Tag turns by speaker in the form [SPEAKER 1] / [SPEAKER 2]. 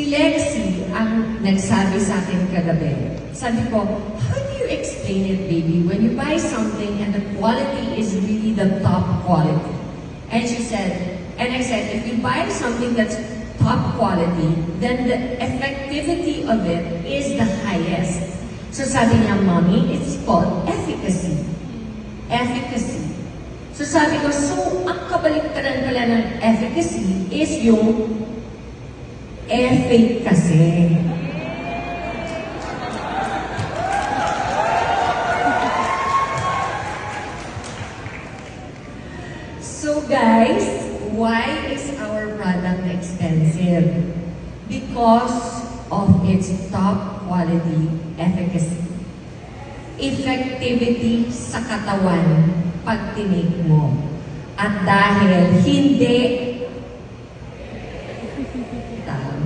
[SPEAKER 1] Si Lexi ang nagsabi sa akin kagabi. Sabi ko, how do you explain it, baby, when you buy something and the quality is really the top quality? And she said, and I said, if you buy something that's top quality, then the effectivity of it is the highest. So sabi niya, Mommy, it's called efficacy. Efficacy. So sabi ko, so ang kabaliktaran pala ng efficacy is yung efficacy. So guys, why is our product expensive? Because of its top quality efficacy. Effectivity sa katawan pag tinik mo. At dahil hindi tama.